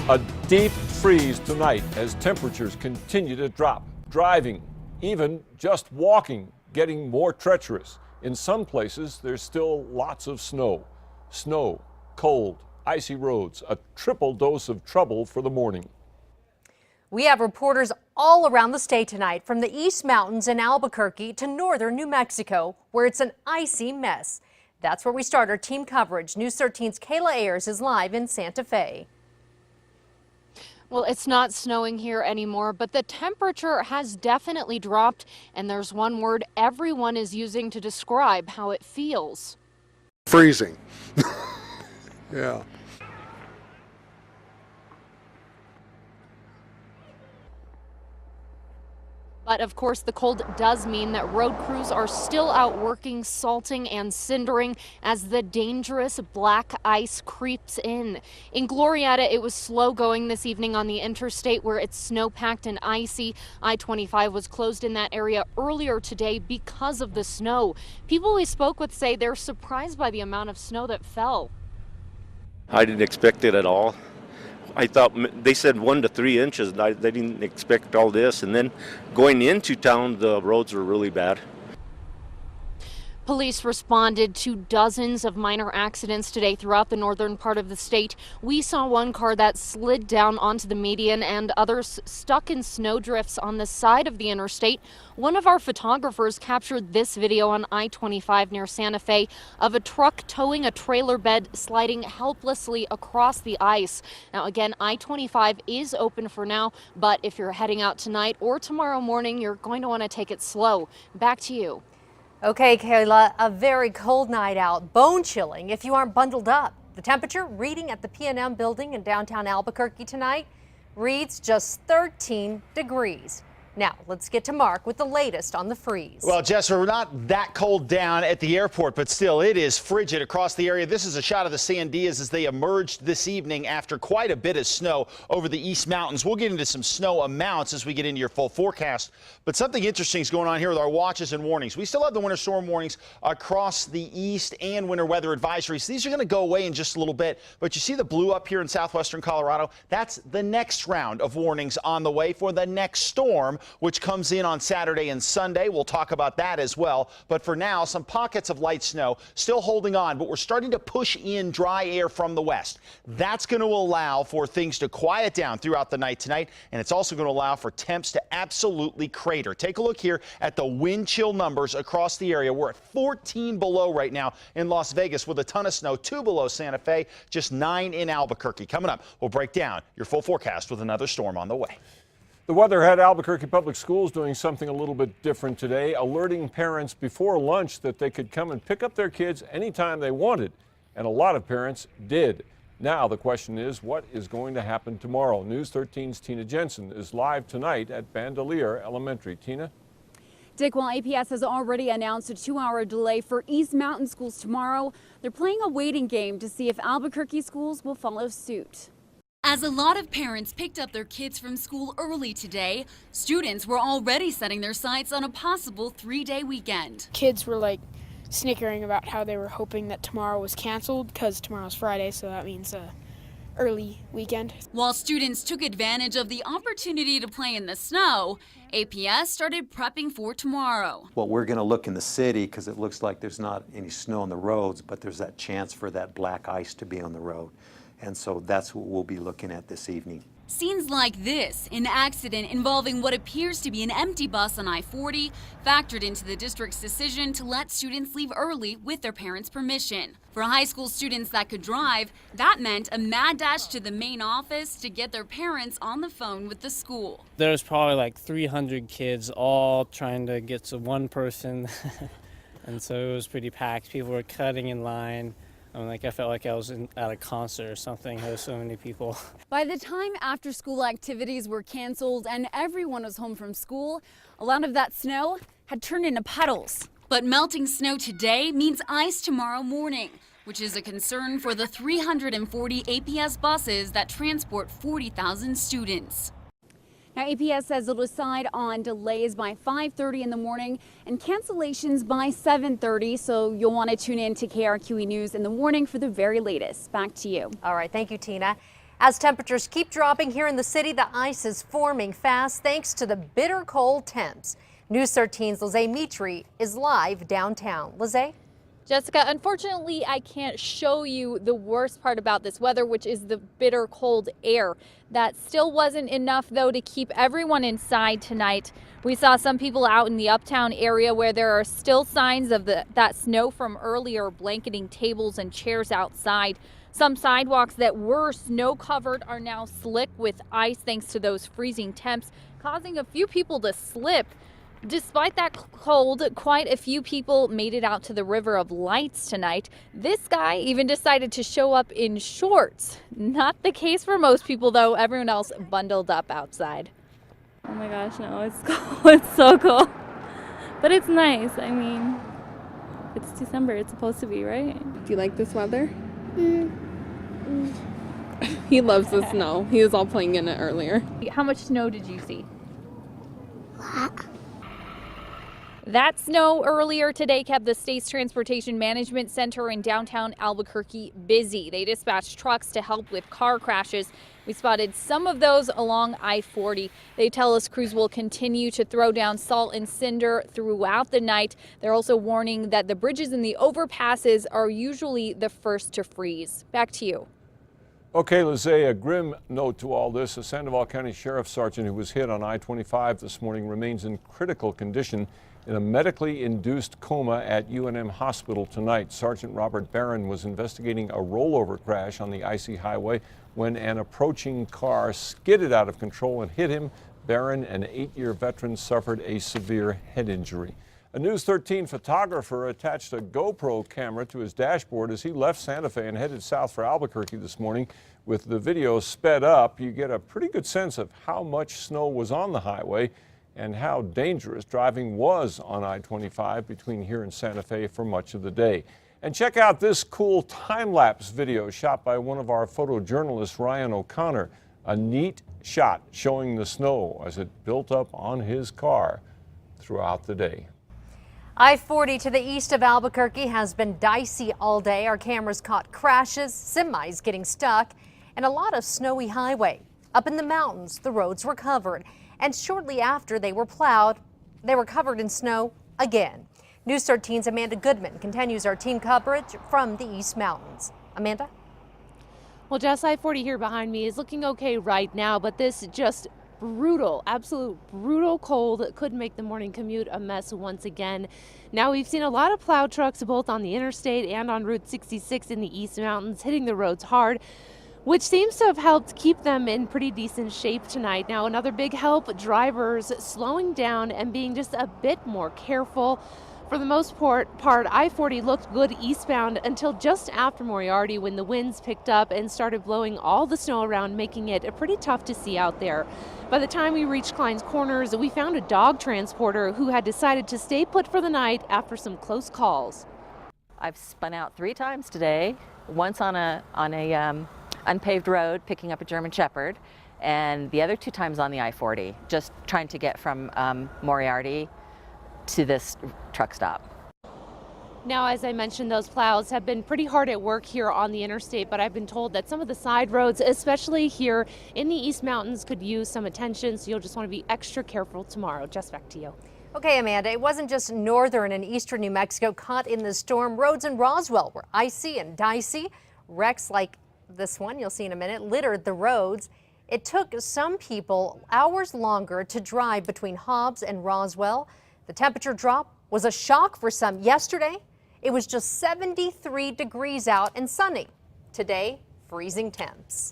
A deep freeze tonight as temperatures continue to drop. Driving, even just walking, getting more treacherous. In some places, there's still lots of snow. Snow, cold, icy roads, a triple dose of trouble for the morning. We have reporters all around the state tonight, from the East Mountains in Albuquerque to northern New Mexico, where it's an icy mess. That's where we start our team coverage. News 13's Kayla Ayers is live in Santa Fe. Well, it's not snowing here anymore, but the temperature has definitely dropped, and there's one word everyone is using to describe how it feels. Freezing. Yeah. But of course, the cold does mean that road crews are still out working, salting and cindering as the dangerous black ice creeps in. In Glorieta, it was slow going this evening on the interstate where it's snow-packed and icy. I-25 was closed in that area earlier today because of the snow. People we spoke with say they're surprised by the amount of snow that fell. I didn't expect it at all. I thought they said 1 to 3 inches, and they didn't expect all this. And then going into town, the roads were really bad. Police responded to dozens of minor accidents today throughout the northern part of the state. We saw one car that slid down onto the median and others stuck in snow drifts on the side of the interstate. One of our photographers captured this video on I-25 near Santa Fe of a truck towing a trailer bed sliding helplessly across the ice. Now again, I-25 is open for now, but if you're heading out tonight or tomorrow morning, you're going to want to take it slow. Back to you. Okay, Kayla, a very cold night out, bone chilling if you aren't bundled up. The temperature reading at the P&M building in downtown Albuquerque tonight reads just 13 degrees. Now, let's get to Mark with the latest on the freeze. Well, Jess, we're not that cold down at the airport, but still it is frigid across the area. This is a shot of the Sandias as they emerged this evening after quite a bit of snow over the East Mountains. We'll get into some snow amounts as we get into your full forecast. But something interesting is going on here with our watches and warnings. We still have the winter storm warnings across the east and winter weather advisories. These are going to go away in just a little bit. But you see the blue up here in southwestern Colorado? That's the next round of warnings on the way for the next storm, which comes in on Saturday and Sunday. We'll talk about that as well. But for now, some pockets of light snow still holding on, but we're starting to push in dry air from the west. That's going to allow for things to quiet down throughout the night tonight, and it's also going to allow for temps to absolutely crater. Take a look here at the wind chill numbers across the area. We're at 14 below right now in Las Vegas with a ton of snow, 2 below Santa Fe, just 9 in Albuquerque. Coming up, we'll break down your full forecast with another storm on the way. The weather had Albuquerque Public Schools doing something a little bit different today, alerting parents before lunch that they could come and pick up their kids anytime they wanted. And a lot of parents did. Now the question is, what is going to happen tomorrow? News 13's Tina Jensen is live tonight at Bandelier Elementary. Tina? Dick, while APS has already announced a 2-hour delay for East Mountain schools tomorrow, they're playing a waiting game to see if Albuquerque schools will follow suit. As a lot of parents picked up their kids from school early today, students were already setting their sights on a possible 3-day weekend. Kids were like snickering about how they were hoping that tomorrow was canceled because tomorrow's Friday, so that means early weekend. While students took advantage of the opportunity to play in the snow, APS started prepping for tomorrow. Well, we're going to look in the city because it looks like there's not any snow on the roads, but there's that chance for that black ice to be on the road. And so that's what we'll be looking at this evening. Scenes like this, an accident involving what appears to be an empty bus on I-40, factored into the district's decision to let students leave early with their parents' permission. For high school students that could drive, that meant a mad dash to the main office to get their parents on the phone with the school. There's probably like 300 kids all trying to get to one person, and so it was pretty packed. People were cutting in line. I felt like I was at a concert or something. There were so many people. By the time after-school activities were canceled and everyone was home from school, a lot of that snow had turned into puddles. But melting snow today means ice tomorrow morning, which is a concern for the 340 APS buses that transport 40,000 students. Now, APS says it'll decide on delays by 5:30 in the morning and cancellations by 7:30. So you'll want to tune in to KRQE News in the morning for the very latest. Back to you. All right. Thank you, Tina. As temperatures keep dropping here in the city, the ice is forming fast thanks to the bitter cold temps. News 13's Lizzie Mitri is live downtown. Lizzie? Jessica, unfortunately, I can't show you the worst part about this weather, which is the bitter cold air. That still wasn't enough, though, to keep everyone inside tonight. We saw some people out in the uptown area where there are still signs of that snow from earlier blanketing tables and chairs outside. Some sidewalks that were snow covered are now slick with ice thanks to those freezing temps, causing a few people to slip. Despite that cold, quite a few people made it out to the River of Lights tonight. This guy even decided to show up in shorts. Not the case for most people, though. Everyone else bundled up outside. Oh my gosh, no, it's cold. It's so cold. But it's nice. I mean, it's December. It's supposed to be, right? Do you like this weather? He loves the snow. He was all playing in it earlier. How much snow did you see? That snow earlier today kept the state's Transportation Management Center in downtown Albuquerque busy. They dispatched trucks to help with car crashes. We spotted some of those along I-40. They tell us crews will continue to throw down salt and cinder throughout the night. They're also warning that the bridges and the overpasses are usually the first to freeze. Back to you. Okay, Lizzie, a grim note to all this. A Sandoval County Sheriff Sergeant who was hit on I-25 this morning remains in critical condition in a medically induced coma at UNM Hospital tonight. Sergeant Robert Barron was investigating a rollover crash on the icy highway when an approaching car skidded out of control and hit him. Barron, an 8-year veteran, suffered a severe head injury. A News 13 photographer attached a GoPro camera to his dashboard as he left Santa Fe and headed south for Albuquerque this morning. With the video sped up, you get a pretty good sense of how much snow was on the highway and how dangerous driving was on I-25 between here and Santa Fe for much of the day. And check out this cool time-lapse video shot by one of our photojournalists, Ryan O'Connor. A neat shot showing the snow as it built up on his car throughout the day. I-40 to the east of Albuquerque has been dicey all day. Our cameras caught crashes, semis getting stuck, and a lot of snowy highway. Up in the mountains, the roads were covered. And shortly after they were plowed, they were covered in snow again. News 13's Amanda Goodman continues our team coverage from the East Mountains. Amanda? Well, Jess, I-40 here behind me is looking okay right now, but this just brutal, absolute brutal cold could make the morning commute a mess once again. Now, we've seen a lot of plow trucks both on the interstate and on Route 66 in the East Mountains hitting the roads hard, which seems to have helped keep them in pretty decent shape tonight. Now, another big help, drivers slowing down and being just a bit more careful. For the most part, I-40 looked good eastbound until just after Moriarty when the winds picked up and started blowing all the snow around, making it pretty tough to see out there. By the time we reached Klein's Corners, we found a dog transporter who had decided to stay put for the night after some close calls. I've spun out 3 times today, once on a unpaved road picking up a German Shepherd, and the other 2 times on the I-40, just trying to get from Moriarty to this truck stop. Now, as I mentioned, those plows have been pretty hard at work here on the interstate, but I've been told that some of the side roads, especially here in the East Mountains, could use some attention, so you'll just want to be extra careful tomorrow. Just back to you. Okay, Amanda, it wasn't just northern and eastern New Mexico caught in the storm. Roads in Roswell were icy and dicey. Wrecks like this one you'll see in a minute littered the roads. It took some people hours longer to drive between Hobbs and Roswell. The temperature drop was a shock for some. Yesterday, it was just 73 degrees out and sunny. Today, freezing temps.